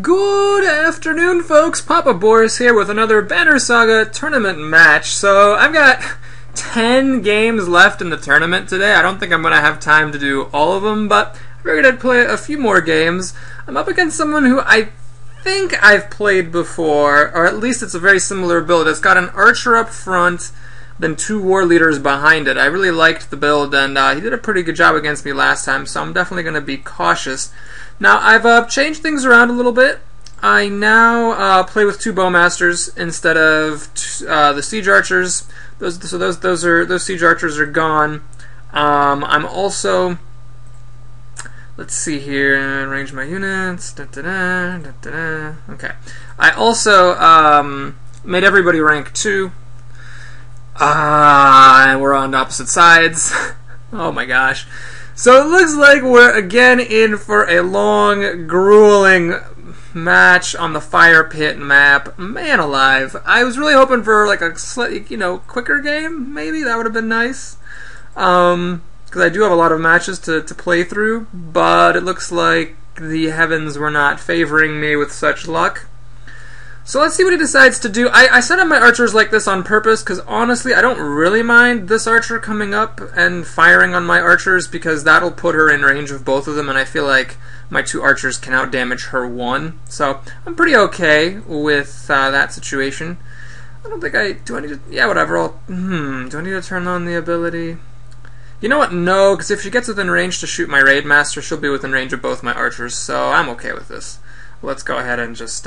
Good afternoon, folks. Papa Boris here with another Banner Saga tournament match. So I've got 10 games left in the tournament today. I don't think I'm going to have time to do all of them, but I figured I'd play a few more games. I'm up against someone who I think I've played before, or at least it's a very similar build. It's got an archer up front, then 2 war leaders behind it. I really liked the build, and he did a pretty good job against me last time, so I'm definitely going to be cautious. Now, I've changed things around a little bit. I now play with 2 bowmasters instead of the siege archers. Those siege archers are gone. I'm also, let's see here, arrange my units. Okay. I also made everybody rank 2. And we're on opposite sides. Oh my gosh. So it looks like we're again in for a long, grueling match on the fire pit map. Man alive. I was really hoping for like a slightly, quicker game, maybe. That would have been nice. Because I do have a lot of matches to play through, but it looks like the heavens were not favoring me with such luck. So let's see what he decides to do. I set up my archers like this on purpose because honestly I don't really mind this archer coming up and firing on my archers because that'll put her in range of both of them, and I feel like my 2 archers can outdamage her 1. So I'm pretty okay with that situation. I don't think do I need to, yeah, whatever, do I need to turn on the ability? You know what, no, because if she gets within range to shoot my raid master, she'll be within range of both my archers, so I'm okay with this. Let's go ahead and just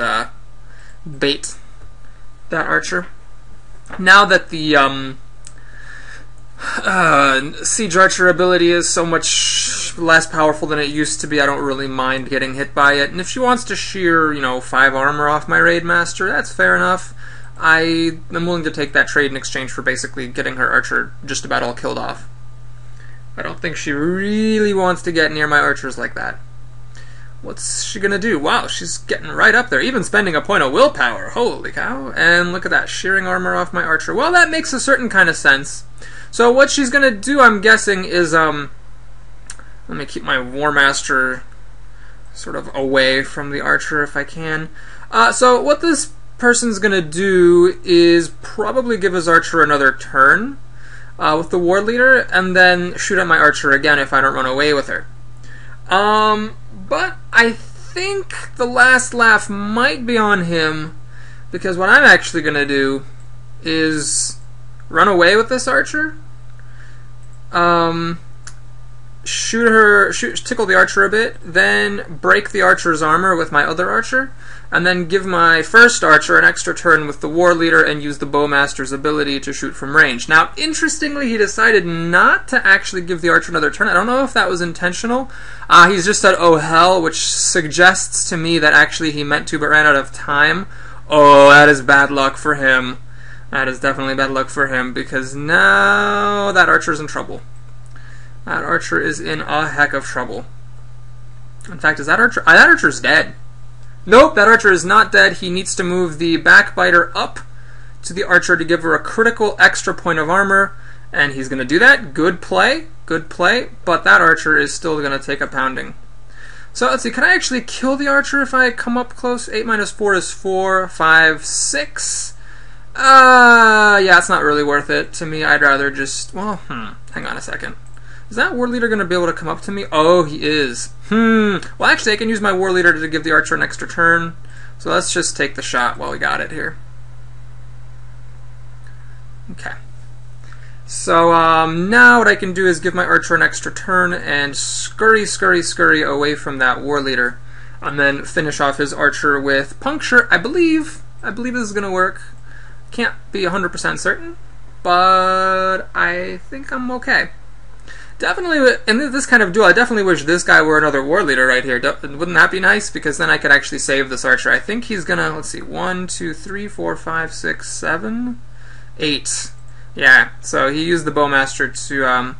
bait that archer. Now that the siege archer ability is so much less powerful than it used to be, I don't really mind getting hit by it. And if she wants to shear, 5 armor off my raid master, that's fair enough. I am willing to take that trade in exchange for basically getting her archer just about all killed off. I don't think she really wants to get near my archers like that. What's she gonna do? Wow, she's getting right up there, even spending a point of willpower. Holy cow. And look at that, shearing armor off my archer. Well, that makes a certain kind of sense. So what she's gonna do, I'm guessing, is, let me keep my war master sort of away from the archer if I can. So what this person's gonna do is probably give his archer another turn with the war leader, and then shoot at my archer again if I don't run away with her. But I think the last laugh might be on him, because what I'm actually going to do is run away with this archer, tickle the archer a bit, then break the archer's armor with my other archer, and then give my first archer an extra turn with the war leader and use the bowmaster's ability to shoot from range. Now, interestingly, he decided not to actually give the archer another turn. I don't know if that was intentional. He's just said, oh hell, which suggests to me that actually he meant to but ran out of time. Oh, that is bad luck for him. That is definitely bad luck for him, because now that archer's in trouble. That archer is in a heck of trouble. In fact, is that archer? That archer's dead. Nope, that archer is not dead. He needs to move the backbiter up to the archer to give her a critical extra point of armor, and he's going to do that. Good play, but that archer is still going to take a pounding. So let's see, can I actually kill the archer if I come up close? 8 minus 4 is 4, 5, 6. Yeah, it's not really worth it to me. I'd rather just, well, hang on a second. Is that war leader going to be able to come up to me? Oh, he is. Well, actually, I can use my war leader to give the archer an extra turn. So let's just take the shot while we got it here. Okay. So now what I can do is give my archer an extra turn and scurry away from that war leader, and then finish off his archer with puncture. I believe this is going to work. Can't be 100% certain, but I think I'm okay. Definitely, in this kind of duel, I definitely wish this guy were another war leader right here. Wouldn't that be nice? Because then I could actually save this archer. I think he's gonna, let's see, 1, 2, 3, 4, 5, 6, 7, 8. Yeah, so he used the bowmaster to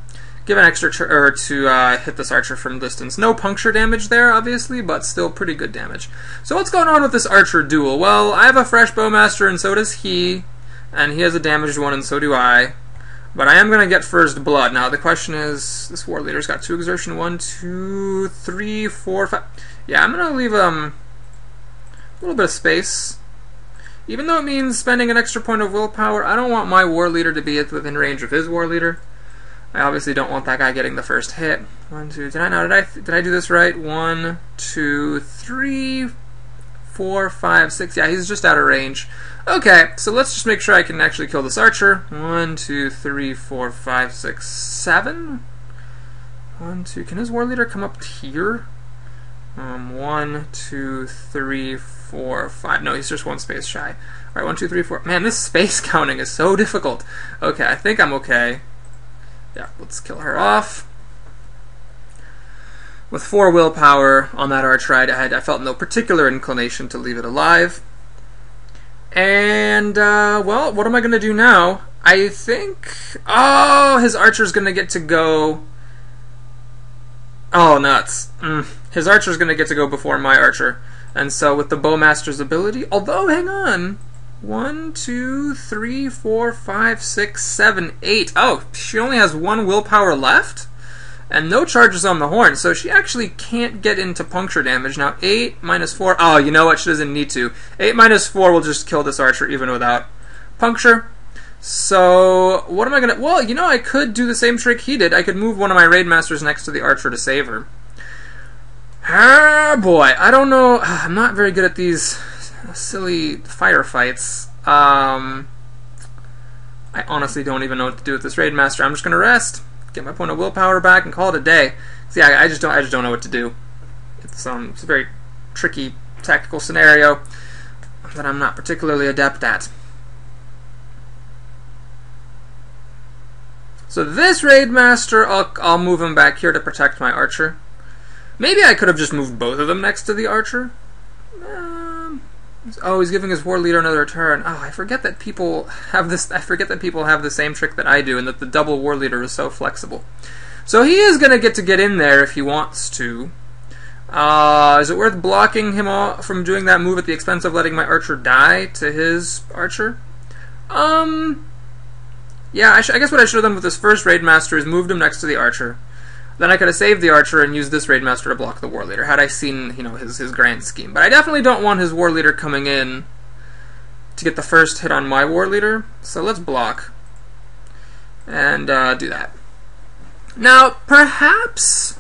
give an extra to hit this archer from distance. No puncture damage there, obviously, but still pretty good damage. So what's going on with this archer duel? Well, I have a fresh bowmaster, and so does he, and he has a damaged one, and so do I. But I am going to get first blood. Now, the question is, this war leader's got 2 exertion. 1, 2, 3, 4, 5. Yeah, I'm going to leave A little bit of space. Even though it means spending an extra point of willpower, I don't want my war leader to be within range of his war leader. I obviously don't want that guy getting the first hit. 1, 2, did I do this right? 1, 2, 3, 4, 5, 6. Yeah, he's just out of range. Okay, so let's just make sure I can actually kill this archer. 1, 2, 3, 4, 5, 6, 7. 1, 2. Can his war leader come up here? 1, 2, 3, 4, 5. No, he's just one space shy. Alright, 1, 2, 3, 4. Man, this space counting is so difficult. Okay, I think I'm okay. Yeah, let's kill her off. With 4 willpower on that archer, I felt no particular inclination to leave it alive. And, well, what am I going to do now? I think... Oh, his archer's going to get to go... Oh, nuts. His archer's going to get to go before my archer. And so with the bowmaster's ability... Although, hang on. 1, 2, 3, 4, 5, 6, 7, 8. Oh, she only has 1 willpower left? And no charges on the horn, so she actually can't get into puncture damage. Now, 8 minus 4... Oh, you know what? She doesn't need to. 8 minus 4 will just kill this archer even without puncture. So, what am I going to... Well, you know, I could do the same trick he did. I could move one of my raidmasters next to the archer to save her. Ah, boy. I don't know. I'm not very good at these silly firefights. I honestly don't even know what to do with this raidmaster. I'm just going to rest. Get my point of willpower back and call it a day. See, I just don't know what to do. It's a very tricky tactical scenario that I'm not particularly adept at. So this raidmaster, I'll move him back here to protect my archer. Maybe I could have just moved both of them next to the archer. Oh, he's giving his war leader another turn. Oh, I forget that people have this. I forget that people have the same trick that I do, and that the double war leader is so flexible. So he is going to get in there if he wants to. Is it worth blocking him from doing that move at the expense of letting my archer die to his archer? Yeah, I guess what I should have done with this first raidmaster is moved him next to the archer. Then I could have saved the archer and used this raidmaster to block the war leader, had I seen, you know, his grand scheme. But I definitely don't want his war leader coming in to get the first hit on my war leader. So let's block and do that. Now, perhaps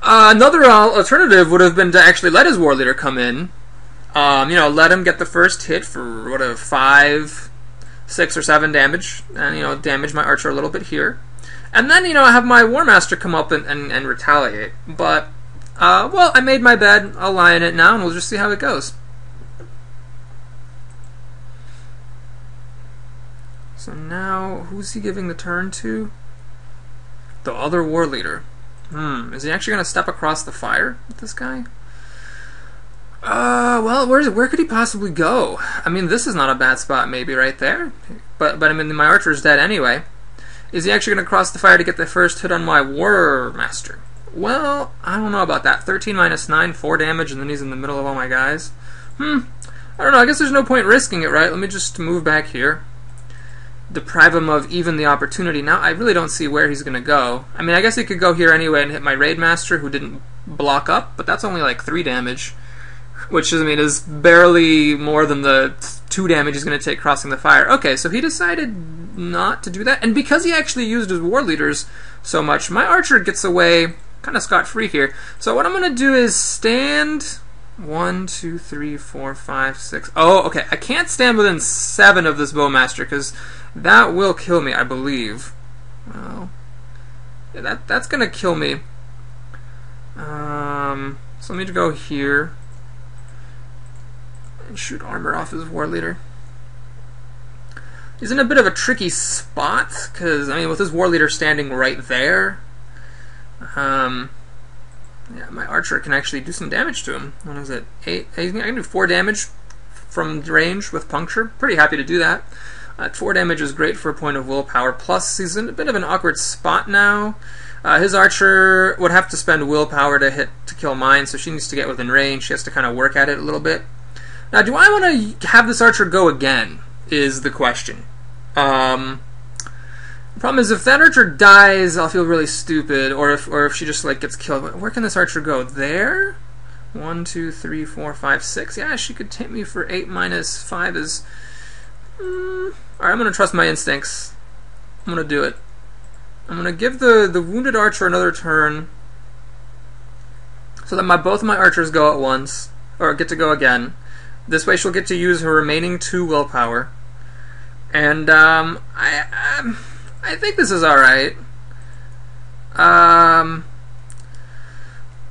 another alternative would have been to actually let his war leader come in. You know, let him get the first hit for, what, 5, 6, or 7 damage, and, you know, damage my archer a little bit here. And then, you know, have my War Master come up and retaliate. But, well, I made my bed. I'll lie in it now, and we'll just see how it goes. So now, who's he giving the turn to? The other War Leader. Is he actually going to step across the fire with this guy? Well, where could he possibly go? I mean, this is not a bad spot, maybe, right there. But I mean, my archer's dead anyway. Is he actually going to cross the fire to get the first hit on my War Master? Well, I don't know about that. 13 minus 9, 4 damage, and then he's in the middle of all my guys. I don't know. I guess there's no point risking it, right? Let me just move back here. Deprive him of even the opportunity. Now, I really don't see where he's going to go. I mean, I guess he could go here anyway and hit my Raid Master, who didn't block up, but that's only like 3 damage. Which, I mean, is barely more than the 2 damage he's going to take crossing the fire. Okay, so he decided not to do that. And because he actually used his war leaders so much, my archer gets away kind of scot-free here. So what I'm going to do is stand 1, 2, 3, 4, 5, 6. Oh, okay. I can't stand within 7 of this bowmaster because that will kill me, I believe. Well, yeah, that's going to kill me. So let me go here and shoot armor off his war leader. He's in a bit of a tricky spot, because, I mean, with his war leader standing right there, yeah, my archer can actually do some damage to him. What is it? 8? I can do 4 damage from range with puncture. Pretty happy to do that. 4 damage is great for a point of willpower, plus he's in a bit of an awkward spot now. His archer would have to spend willpower to kill mine, so she needs to get within range. She has to kind of work at it a little bit. Now, do I want to have this archer go again, is the question. The problem is, if that archer dies, I'll feel really stupid, or if she just, like, gets killed. Where can this archer go? There? 1, 2, 3, 4, 5, 6. Yeah, she could hit me for 8 minus 5 is... Alright, I'm going to trust my instincts. I'm going to do it. I'm going to give the wounded archer another turn so that both my archers go at once, or get to go again. This way she'll get to use her remaining 2 willpower. And I think this is alright.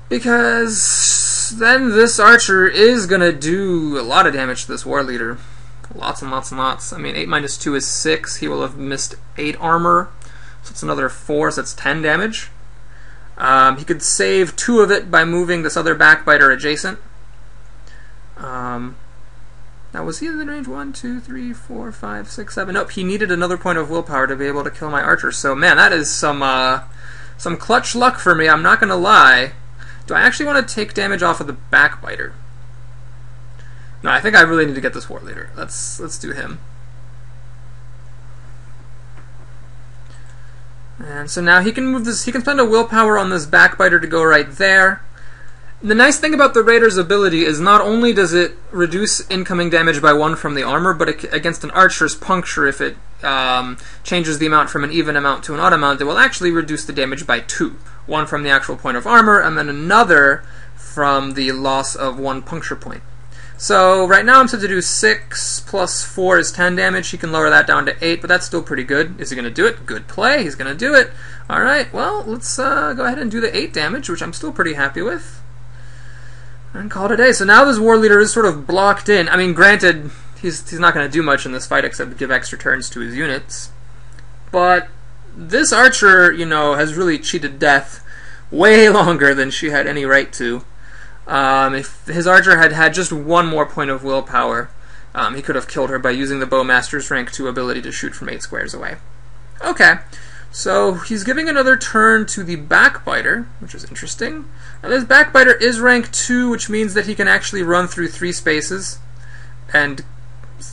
Because then this archer is going to do a lot of damage to this war leader. Lots and lots and lots. I mean, 8 minus 2 is 6. He will have missed 8 armor. So it's another 4, so that's 10 damage. He could save 2 of it by moving this other backbiter adjacent. Now, was he in the range? 1, 2, 3, 4, 5, 6, 7. Nope, he needed another point of willpower to be able to kill my archer. So, man, that is some clutch luck for me, I'm not going to lie. Do I actually want to take damage off of the backbiter? No, I think I really need to get this war leader. Let's do him. And so now he can move this. He can spend a willpower on this backbiter to go right there. The nice thing about the Raider's ability is not only does it reduce incoming damage by 1 from the armor, but against an archer's puncture, if it changes the amount from an even amount to an odd amount, it will actually reduce the damage by 2. 1 from the actual point of armor, and then another from the loss of 1 puncture point. So right now I'm set to do 6 plus 4 is 10 damage. He can lower that down to 8, but that's still pretty good. Is he going to do it? Good play. He's going to do it. Alright, well, let's go ahead and do the 8 damage, which I'm still pretty happy with. And call it a day. So now this war leader is sort of blocked in. I mean, granted, he's not going to do much in this fight except give extra turns to his units. But this archer, you know, has really cheated death way longer than she had any right to. If his archer had had just 1 more point of willpower, he could have killed her by using the Bowmaster's rank 2 ability to shoot from 8 squares away. Okay, so he's giving another turn to the backbiter, which is interesting. Now this backbiter is rank 2, which means that he can actually run through 3 spaces and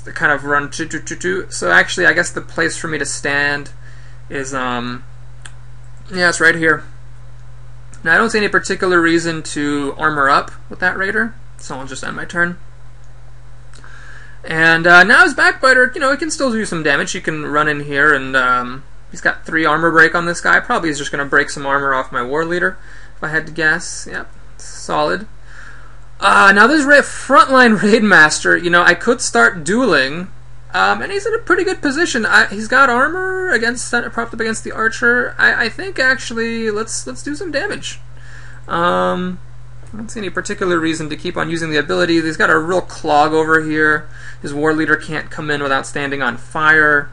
kind of run So actually, I guess the place for me to stand is, yeah, it's right here. Now I don't see any particular reason to armor up with that raider, so I'll just end my turn. And now his backbiter, you know, he can still do some damage. He can run in here, and he's got 3 armor break on this guy. Probably he's just going to break some armor off my war leader, if I had to guess. Yep, solid. Now this frontline raid master, you know, I could start dueling, and he's in a pretty good position. He's got armor propped up against the archer. I think actually let's do some damage. I don't see any particular reason to keep on using the ability. He's got a real clog over here. His war leader can't come in without standing on fire.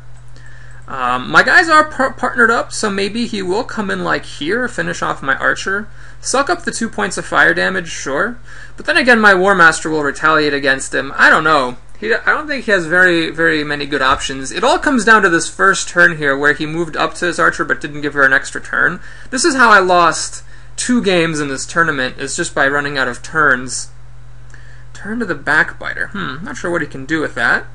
My guys are partnered up, so maybe he will come in like here, finish off my archer. Suck up the 2 points of fire damage, sure. But then again, my War Master will retaliate against him. I don't know. I don't think he has very, very many good options. It all comes down to this first turn here, where he moved up to his archer but didn't give her an extra turn. This is how I lost 2 games in this tournament, is just by running out of turns. Turn to the backbiter. Not sure what he can do with that.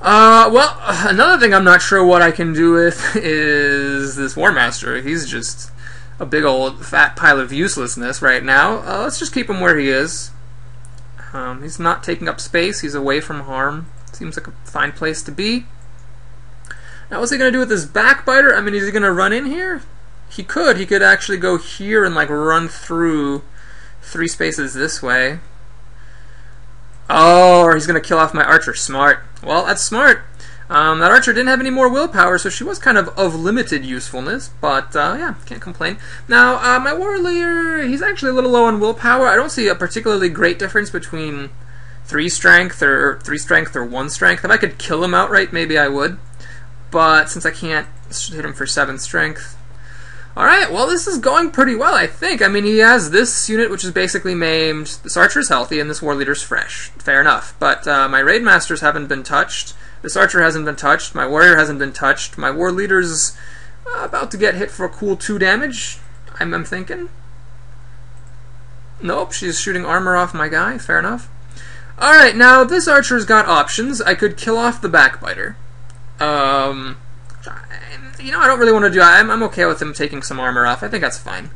Well, another thing I'm not sure what I can do with is this War Master. He's just a big old fat pile of uselessness right now. Let's just keep him where he is. He's not taking up space. He's away from harm. Seems like a fine place to be. Now, what's he going to do with this backbiter? I mean, is he going to run in here? He could. He could actually go here and, like, run through 3 spaces this way. Oh, or he's going to kill off my archer. Smart. Well, that's smart. That archer didn't have any more willpower, so she was kind of limited usefulness, but yeah, can't complain. Now, my war leader, he's actually a little low on willpower. I don't see a particularly great difference between 3 strength or 1 strength. If I could kill him outright, maybe I would, but since I can't, let's hit him for 7 strength. Alright, well, this is going pretty well, I think. I mean, he has this unit, which is basically maimed. This archer's healthy, and this war leader's fresh. Fair enough. But my raid masters haven't been touched. This archer hasn't been touched. My warrior hasn't been touched. My war leader's about to get hit for a cool 2 damage, I'm thinking. Nope, she's shooting armor off my guy. Fair enough. Alright, now, this archer's got options. I could kill off the backbiter. You know, I don't really want to do... I'm okay with him taking some armor off. I think that's fine.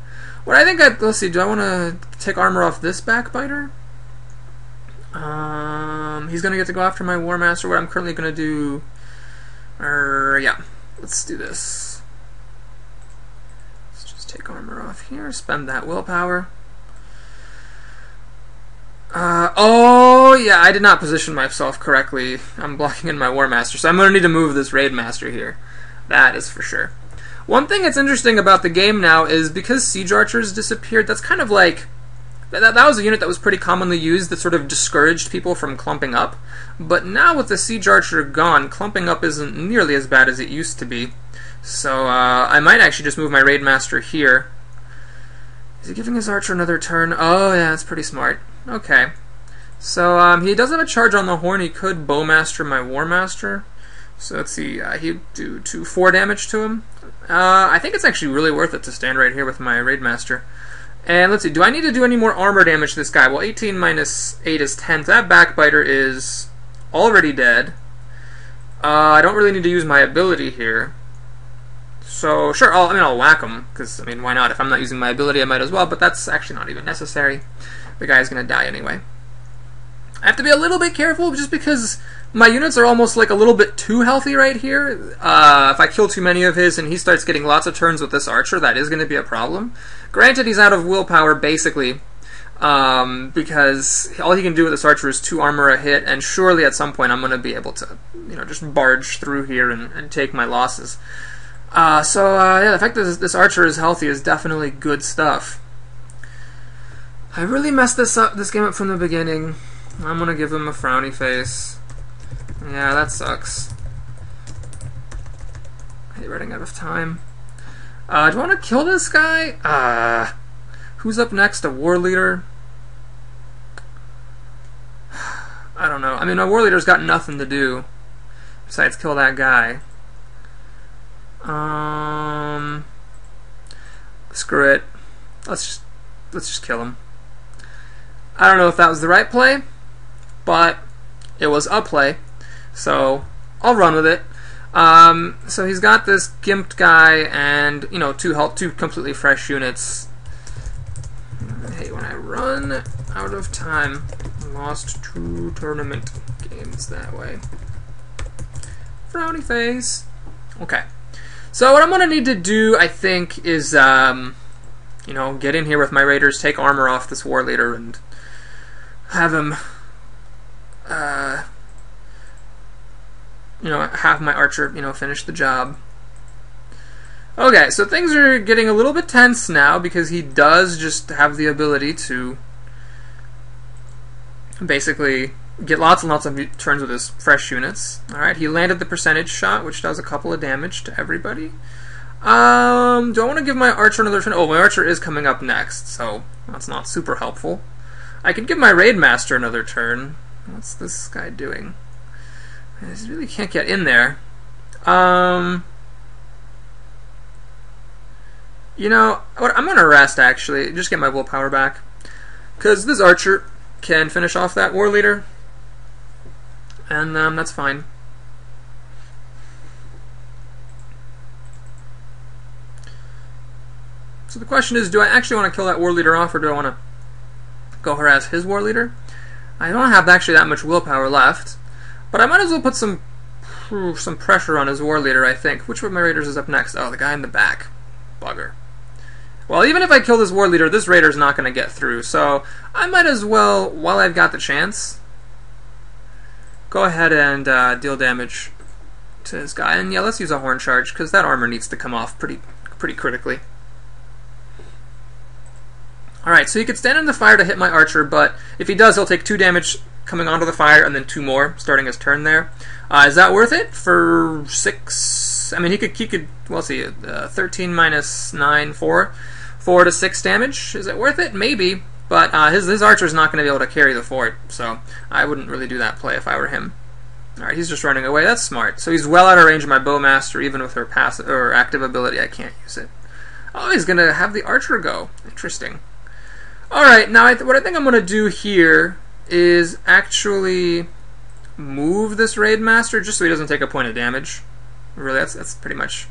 What I think let's see, do I want to take armor off this backbiter? He's going to get to go after my War Master. What I'm currently going to do... yeah, let's do this. Let's just take armor off here, spend that willpower. Oh, yeah, I did not position myself correctly. I'm blocking in my War Master, so I'm going to need to move this Raid Master here. That is for sure. One thing that's interesting about the game now is because Siege Archers disappeared, that's kind of like... That was a unit that was pretty commonly used that sort of discouraged people from clumping up. But now with the Siege Archer gone, clumping up isn't nearly as bad as it used to be. So I might actually just move my Raid Master here. Is he giving his Archer another turn? Oh yeah, that's pretty smart. Okay. So he does have a charge on the horn. He could Bowmaster my War Master. So let's see, he'd do 4 damage to him. I think it's actually really worth it to stand right here with my Raid Master. And let's see, do I need to do any more armor damage to this guy? Well, 18 minus 8 is 10. So that backbiter is already dead. I don't really need to use my ability here. So, sure, I'll whack him, because, why not? If I'm not using my ability, I might as well, but that's actually not even necessary. The guy's going to die anyway. I have to be a little bit careful, just because my units are almost like a little bit too healthy right here. If I kill too many of his and he starts getting lots of turns with this archer, that is going to be a problem. Granted, he's out of willpower, basically, because all he can do with this archer is 2 armor a hit, and surely at some point I'm going to be able to, just barge through here and take my losses. Yeah, the fact that this archer is healthy is definitely good stuff. I really messed this game up from the beginning. I'm going to give him a frowny face. Yeah, that sucks. Hey, running out of time. Do I want to kill this guy? Who's up next? A War Leader? I don't know. My War Leader's got nothing to do besides kill that guy. Screw it. Let's just kill him. I don't know if that was the right play, but it was a play, so I'll run with it. So he's got this gimped guy and, 2 completely fresh units. Hey, when I run out of time, I lost 2 tournament games that way. Frowny face. Okay. So what I'm going to need to do, I think, is, get in here with my raiders, take armor off this War Leader, and have him, have my archer, finish the job. Okay, so things are getting a little bit tense now because he does just have the ability to basically get lots and lots of turns with his fresh units. Alright, he landed the percentage shot, which does a couple of damage to everybody. Do I want to give my archer another turn? Oh, my archer is coming up next, so that's not super helpful. I could give my Raid Master another turn. What's this guy doing? He really can't get in there. I'm going to rest, actually. Just get my willpower back. Because this archer can finish off that War Leader. And that's fine. So the question is, do I actually want to kill that War Leader off, or do I want to go harass his War Leader? I don't have actually that much willpower left, but I might as well put some pressure on his War Leader, I think. Which of my raiders is up next? Oh, the guy in the back. Bugger. Well, even if I kill this War Leader, this raider's not going to get through, so I might as well, while I've got the chance, go ahead and deal damage to this guy. And yeah, let's use a Horn Charge, because that armor needs to come off pretty critically. Alright, so he could stand in the fire to hit my archer, but if he does, he'll take 2 damage coming onto the fire, and then 2 more, starting his turn there. Is that worth it for 6? He could well, let's see, 13 minus 9, 4 to 6 damage. Is it worth it? Maybe, but his archer's not going to be able to carry the fort, so I wouldn't really do that play if I were him. Alright, he's just running away. That's smart. So he's well out of range of my Bowmaster. Even with her passive or active ability, I can't use it. Oh, he's going to have the archer go. Interesting. Alright, now what I think I'm going to do here is actually move this Raid Master just so he doesn't take a point of damage. Really, that's pretty much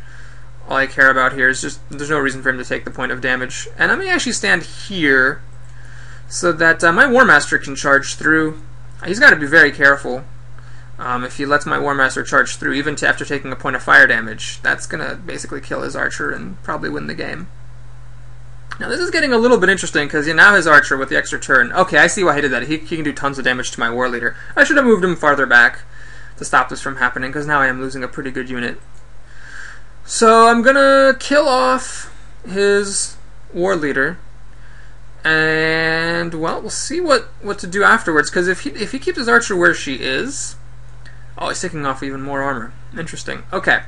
all I care about here is just there's no reason for him to take the point of damage. And I'm going to actually stand here so that my War Master can charge through. He's got to be very careful. If he lets my War Master charge through, even after taking a point of fire damage, that's going to basically kill his archer and probably win the game. Now this is getting a little bit interesting, because now his archer with the extra turn... Okay, I see why he did that. He can do tons of damage to my war leader. I should have moved him farther back to stop this from happening, because now I am losing a pretty good unit. So I'm going to kill off his war leader. And, well, we'll see what to do afterwards, because if he keeps his archer where she is... Oh, he's taking off even more armor. Interesting. Okay.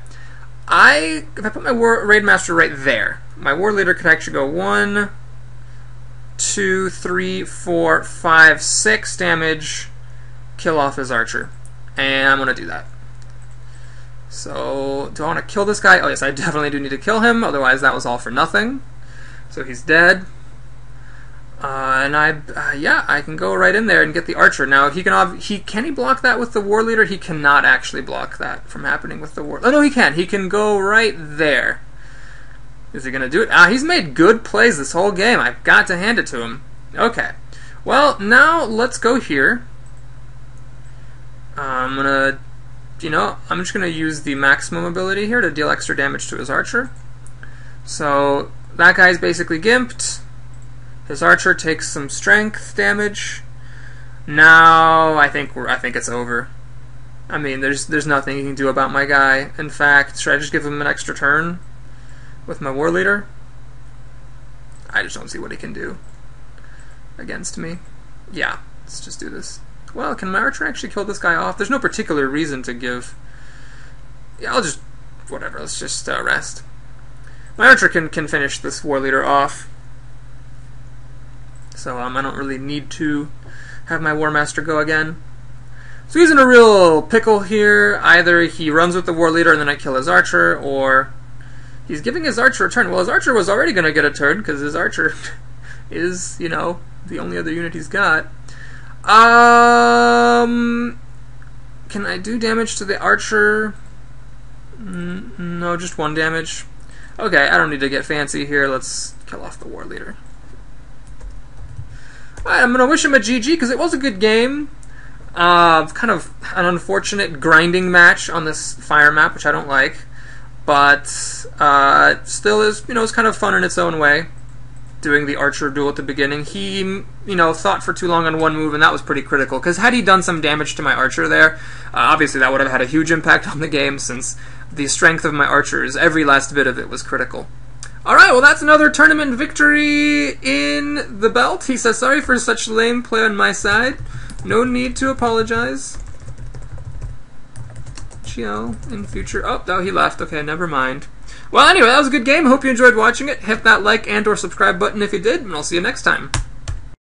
If I put my raid master right there, my war leader could actually go 1, 2, 3, 4, 5, 6 damage, kill off his archer. And I'm going to do that. So, do I want to kill this guy? Oh yes, I definitely do need to kill him, otherwise that was all for nothing. So he's dead. Yeah, I can go right in there and get the archer. Now, can he block that with the war leader? He cannot actually block that from happening with the war. Oh no, he can. He can go right there. Is he gonna do it? He's made good plays this whole game. I've got to hand it to him. Okay. Well, now let's go here. I'm just gonna use the maximum ability here to deal extra damage to his archer. So that guy's basically gimped. His archer takes some strength damage. Now I think it's over. I mean, there's nothing you can do about my guy. In fact, should I just give him an extra turn with my war leader? I just don't see what he can do against me. Yeah, let's just do this. Well, can my archer actually kill this guy off? There's no particular reason to give. Yeah, I'll just whatever. Let's just rest. My archer can finish this war leader off. So I don't really need to have my War Master go again. So he's in a real pickle here. Either he runs with the War Leader and then I kill his archer, or he's giving his archer a turn. Well, his archer was already going to get a turn, because his archer is, the only other unit he's got. Can I do damage to the archer? No, just 1 damage. Okay, I don't need to get fancy here. Let's kill off the War Leader. Alright, I'm going to wish him a GG, because it was a good game. Kind of an unfortunate grinding match on this fire map, which I don't like. But still is, it's kind of fun in its own way. Doing the archer duel at the beginning. He, thought for too long on one move, and that was pretty critical. Because had he done some damage to my archer there, obviously that would have had a huge impact on the game, since the strength of my archers, every last bit of it was critical. Alright, well that's another tournament victory in the belt. He says, sorry for such lame play on my side. No need to apologize. In future. Oh, no, he left. Okay, never mind. Well, anyway, that was a good game. Hope you enjoyed watching it. Hit that like and or subscribe button if you did, and I'll see you next time.